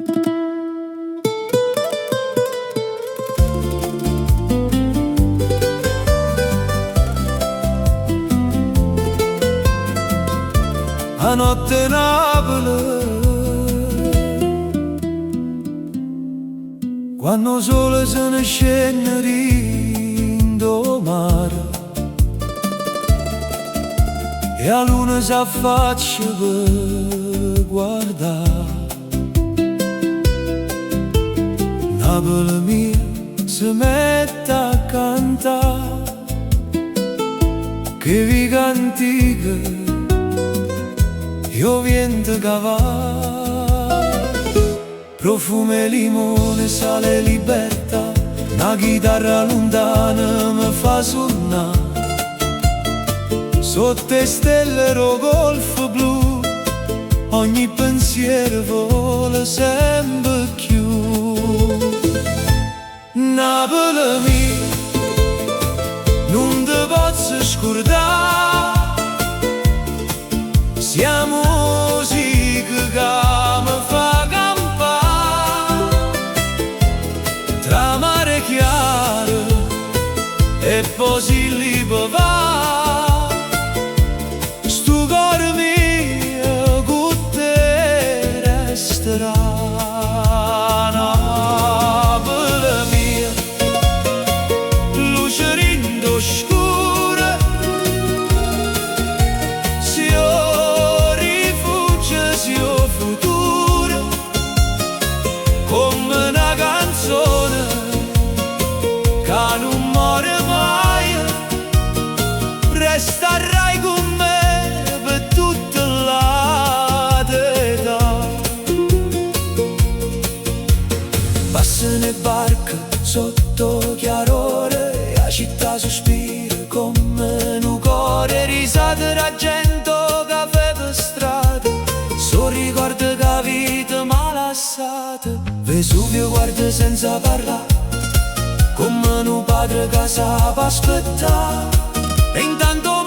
A notte nabile, quando il sole se ne scende rindo mare e la luna si affaccia per guardare. Napoli mia si mette a cantare che viga antica io viento cavare, profume limone, sale libertà, una chitarra lontana mi fa suonare. Sotto le stelle ro golfo blu, ogni pensiero vola sempre più. Napoli mia, non ti posso scordare, sia musica che mi fa campare tra mare chiaro e poi si libera. Sto cuore mio con te resterà. Napoli mia, luce rindo scura, come una canzone che non muore mai, resterai con me per tutta l'età. Passano le barche sotto chiarore, la città sospira come un cuore, risate d'argento, caffè per strada, so ricordo che la vita malassata. Vesuvio guarda senza parlare, come un padre che sa aspettare, e intanto